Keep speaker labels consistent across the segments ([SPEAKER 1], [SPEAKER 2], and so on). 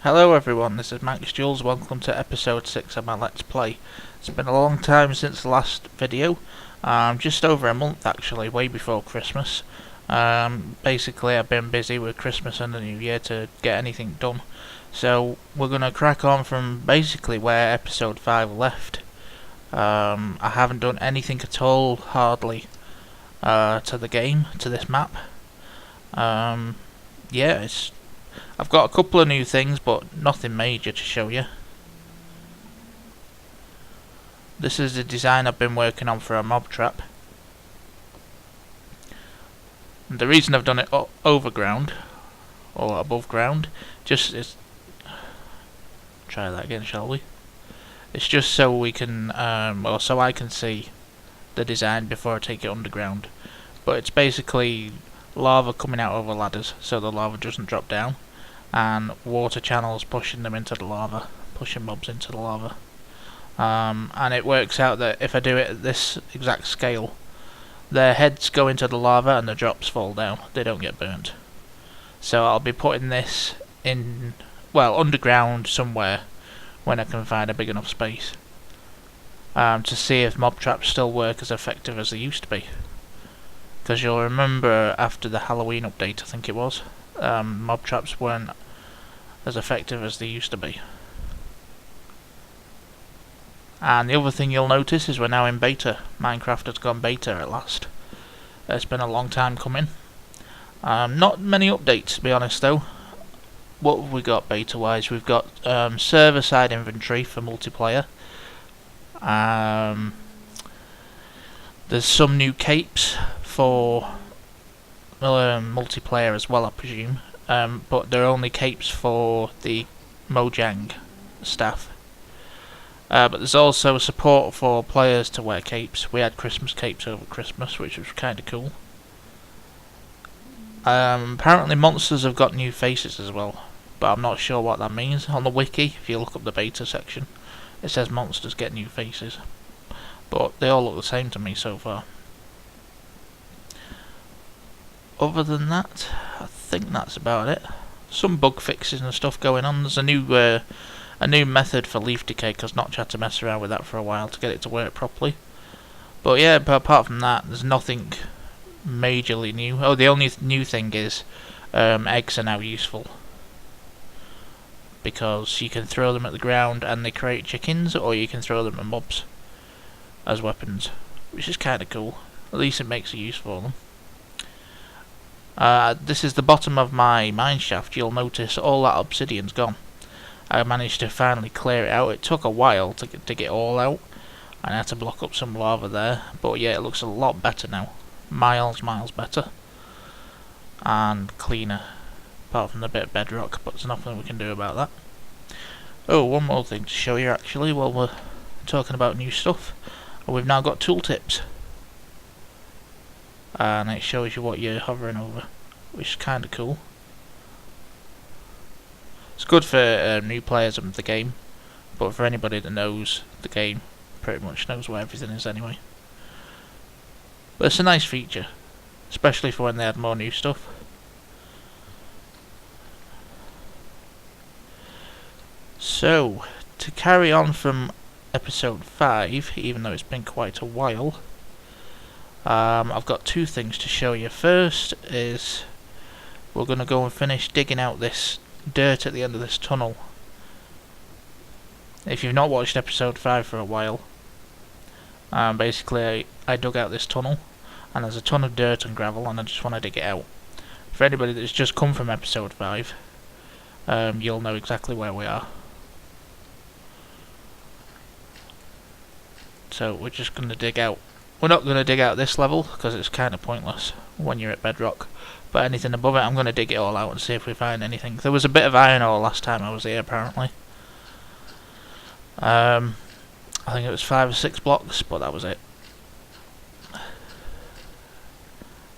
[SPEAKER 1] Hello everyone, this is Max Jules. Welcome to episode 6 of my Let's Play. It's been a long time since the last video, just over a month actually, way before Christmas. Basically I've been busy with Christmas and the New Year to get anything done. So we're going to crack on from basically where episode 5 left. I haven't done anything at all, hardly, to the game, to this map. I've got a couple of new things, but nothing major to show you. This is the design I've been working on for a mob trap. And the reason I've done it over ground, or above ground, try that again, shall we? It's just so we can, so I can see the design before I take it underground. But it's basically lava coming out over ladders, so the lava doesn't drop down, and water channels pushing them into the lava, pushing mobs into the lava. And it works out that if I do it at this exact scale, their heads go into the lava and the drops fall down, they don't get burnt. So I'll be putting this in, well, underground somewhere when I can find a big enough space, to see if mob traps still work as effective as they used to be. Because you'll remember after the Halloween update, I think it was, mob traps weren't as effective as they used to be. And the other thing you'll notice is we're now in beta. Minecraft has gone beta at last. It's been a long time coming. Not many updates, to be honest, though. What have we got beta wise? We've got server side inventory for multiplayer. There's some new capes for multiplayer as well, I presume, but they're only capes for the Mojang staff. But there's also support for players to wear capes. We had Christmas capes over Christmas, which was kind of cool. Apparently monsters have got new faces as well, but I'm not sure what that means. On the wiki, if you look up the beta section, it says monsters get new faces, but they all look the same to me so far. Other than that, I think that's about it. Some bug fixes and stuff going on. There's a new method for leaf decay, because Notch had to mess around with that for a while to get it to work properly. But yeah, but apart from that, there's nothing majorly new. Oh, the only new thing is eggs are now useful, because you can throw them at the ground and they create chickens, or you can throw them at mobs as weapons, which is kind of cool. At least it makes a use for them. This is the bottom of my mine shaft. You'll notice all that obsidian's gone. I managed to finally clear it out. It took a while to get it all out, and I had to block up some lava there, but yeah, it looks a lot better now. Miles better. And cleaner, apart from the bit of bedrock, but there's nothing we can do about that. Oh, one more thing to show you actually while we're talking about new stuff. We've now got tooltips, and it shows you what you're hovering over, which is kind of cool. It's good for new players of the game, but for anybody that knows the game, pretty much knows where everything is anyway. But it's a nice feature, especially for when they add more new stuff. So, to carry on from episode 5, even though it's been quite a while, I've got two things to show you. First is we're going to go and finish digging out this dirt at the end of this tunnel. If you've not watched episode 5 for a while, basically I dug out this tunnel, and there's a ton of dirt and gravel, and I just want to dig it out. For anybody that's just come from episode 5, you'll know exactly where we are. So we're just going to dig out. We're not going to dig out this level, because it's kind of pointless when you're at bedrock. But anything above it, I'm going to dig it all out and see if we find anything. There was a bit of iron ore last time I was here, apparently. I think it was 5 or 6 blocks, but that was it.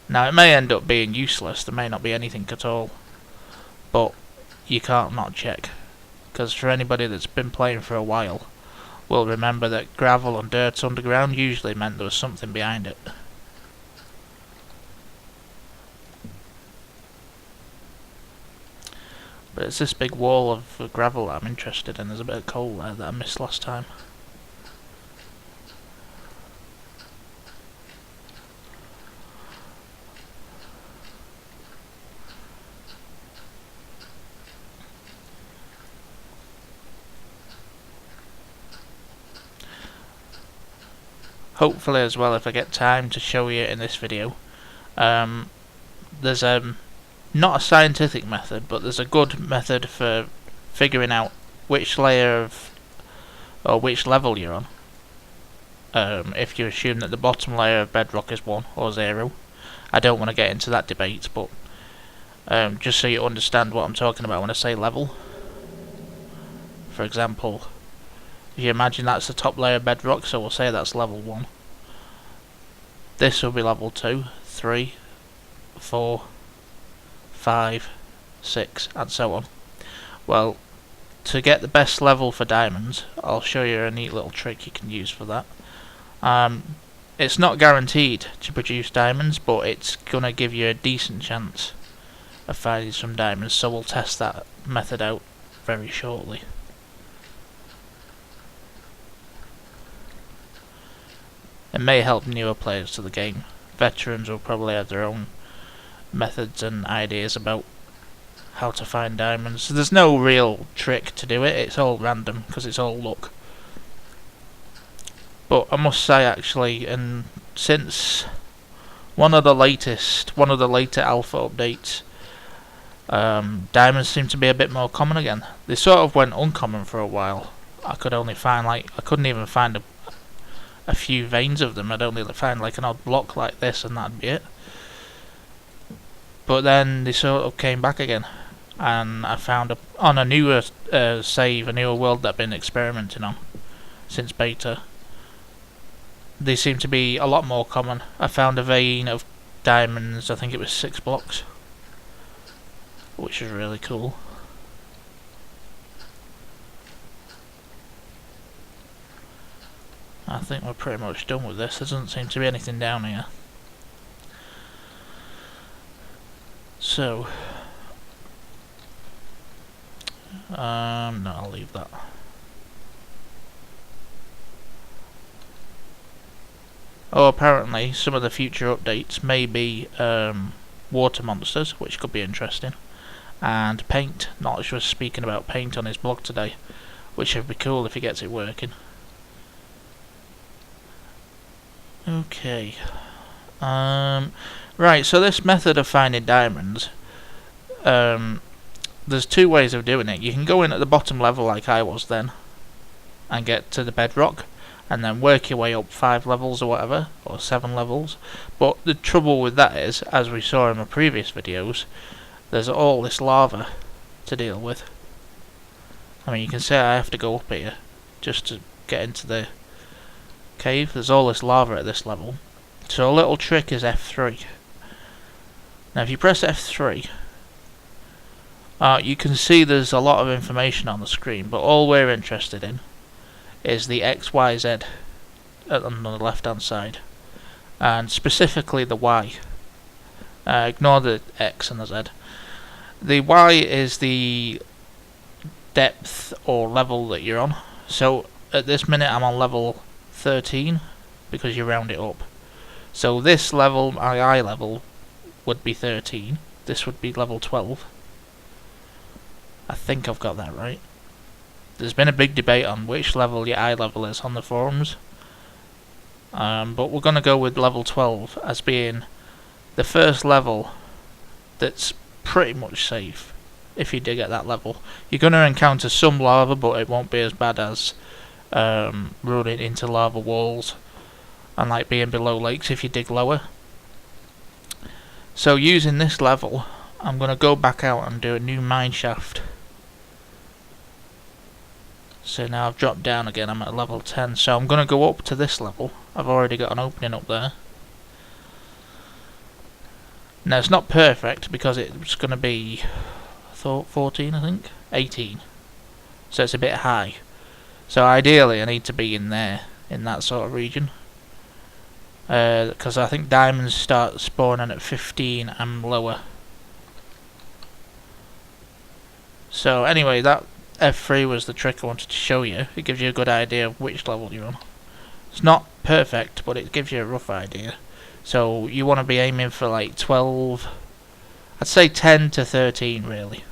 [SPEAKER 1] Now, it may end up being useless. There may not be anything at all. But you can't not check. Because for anybody that's been playing for a while, will remember that gravel and dirt underground usually meant there was something behind it. But it's this big wall of gravel that I'm interested in. There's a bit of coal there that I missed last time. Hopefully as well, if I get time to show you in this video, there's not a scientific method, but there's a good method for figuring out which layer of, or which level you're on. If you assume that the bottom layer of bedrock is 1 or 0. I don't want to get into that debate, but just so you understand what I'm talking about when I say level. For example, if you imagine that's the top layer of bedrock, so we'll say that's level 1. This will be level 2, 3, 4, 5, 6, and so on. Well, to get the best level for diamonds, I'll show you a neat little trick you can use for that. It's not guaranteed to produce diamonds, but it's gonna give you a decent chance of finding some diamonds, so we'll test that method out very shortly. It may help newer players to the game. Veterans will probably have their own methods and ideas about how to find diamonds. So there's no real trick to do it, it's all random because it's all luck. But I must say actually, and since one of the later alpha updates, diamonds seem to be a bit more common again. They sort of went uncommon for a while. I couldn't even find a few veins of them. I'd only find like an odd block like this and that'd be it. But then they sort of came back again, and I found on a newer save, a newer world that I've been experimenting on since beta. They seem to be a lot more common. I found a vein of diamonds, I think it was 6 blocks, which is really cool. I think we're pretty much done with this. There doesn't seem to be anything down here. So, no, I'll leave that. Oh, apparently some of the future updates may be water monsters, which could be interesting, and paint. Notch was speaking about paint on his blog today, which would be cool if he gets it working. Okay. Right, so this method of finding diamonds, there's 2 ways of doing it. You can go in at the bottom level like I was then, and get to the bedrock, and then work your way up 5 levels or whatever, or 7 levels. But the trouble with that is, as we saw in my previous videos, there's all this lava to deal with. I mean, you can see I have to go up here just to get into the cave. There's all this lava at this level. So a little trick is F3. Now if you press F3, you can see there's a lot of information on the screen, but all we're interested in is the X, Y, Z on the left hand side, and specifically the Y. Ignore the X and the Z. The Y is the depth or level that you're on. So at this minute I'm on level 13 because you round it up. So this level, my eye level, would be 13. This would be level 12. I think I've got that right. There's been a big debate on which level your eye level is on the forums. But we're going to go with level 12 as being the first level that's pretty much safe if you dig at that level. You're going to encounter some lava, but it won't be as bad as running into lava walls and like being below lakes if you dig lower. So using this level, I'm going to go back out and do a new mine shaft. So now I've dropped down again, I'm at level 10, so I'm going to go up to this level. I've already got an opening up there. Now it's not perfect because it's going to be 14 I think? 18. So it's a bit high. So ideally I need to be in there, in that sort of region. Because I think diamonds start spawning at 15 and lower. So anyway, that F3 was the trick I wanted to show you. It gives you a good idea of which level you're on. It's not perfect, but it gives you a rough idea. So you want to be aiming for like 12, I'd say 10 to 13 really.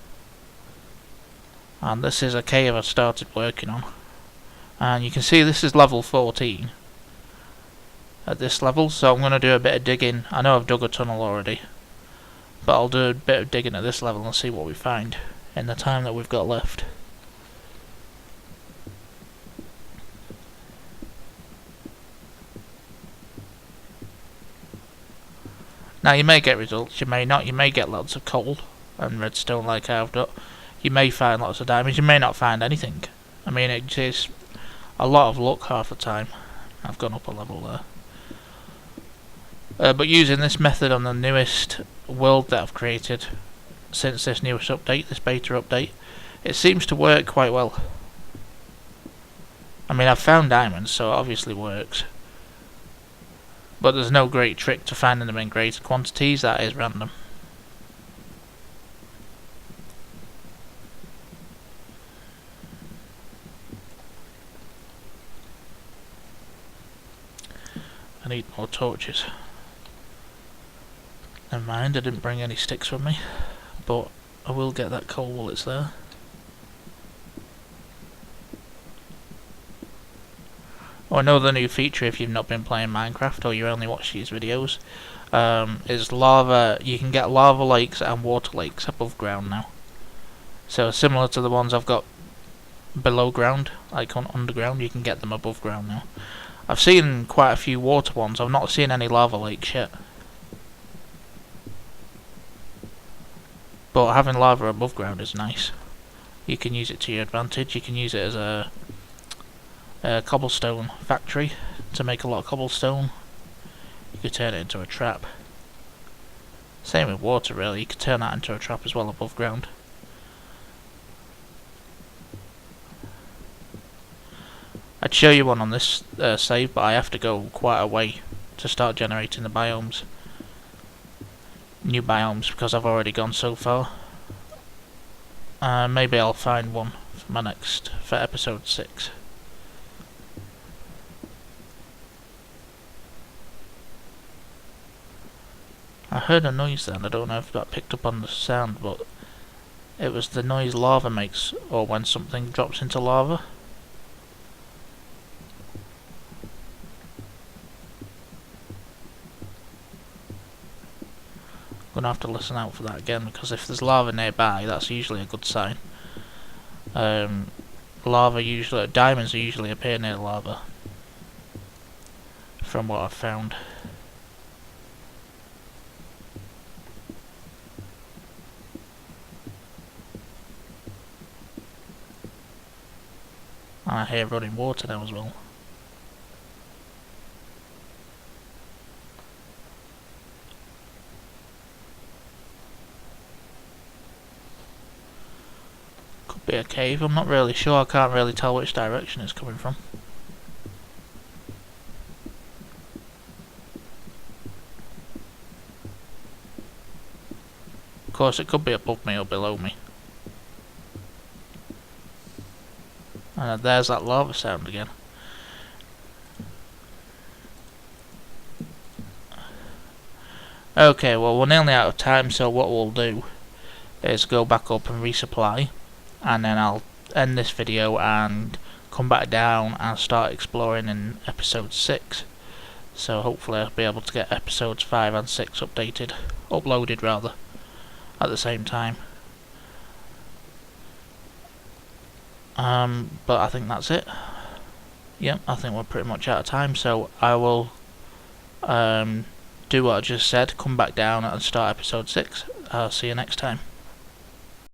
[SPEAKER 1] And this is a cave I started working on. And you can see this is level 14 at this level, so I'm going to do a bit of digging. I know I've dug a tunnel already, but I'll do a bit of digging at this level and see what we find in the time that we've got left. Now you may get results, you may not. You may get lots of coal and redstone like I've got. You may find lots of diamonds, you may not find anything. I mean, it is a lot of luck half the time. I've gone up a level there. But using this method on the newest world that I've created since this newest update, this beta update, it seems to work quite well. I mean, I've found diamonds, so it obviously works. But there's no great trick to finding them in greater quantities, that is random. I need more torches. Never mind, I didn't bring any sticks with me, but I will get that coal while it's there. Oh, another new feature if you've not been playing Minecraft or you only watch these videos, is lava. You can get lava lakes and water lakes above ground now. So similar to the ones I've got below ground, like on underground, you can get them above ground now. I've seen quite a few water ones, I've not seen any lava lakes yet. But having lava above ground is nice. You can use it to your advantage. You can use it as a cobblestone factory to make a lot of cobblestone. You could turn it into a trap. Same with water really, you could turn that into a trap as well above ground. I'd show you one on this save, but I have to go quite a way to start generating the biomes. New biomes, because I've already gone so far. Maybe I'll find one for episode 6. I heard a noise then, I don't know if that picked up on the sound, but it was the noise lava makes, or when something drops into lava. I'm gonna have to listen out for that again, because if there's lava nearby, that's usually a good sign. Diamonds usually appear near lava, from what I've found. And I hear running water now as well. Could be a cave, I'm not really sure, I can't really tell which direction it's coming from. Of course it could be above me or below me. And there's that lava sound again. Okay, well we're nearly out of time, so what we'll do is go back up and resupply, and then I'll end this video and come back down and start exploring in episode 6. So hopefully I'll be able to get episodes 5 and 6 uploaded rather, at the same time. But I think that's it. Yep, I think we're pretty much out of time, so I will do what I just said, come back down and start episode 6. I'll see you next time.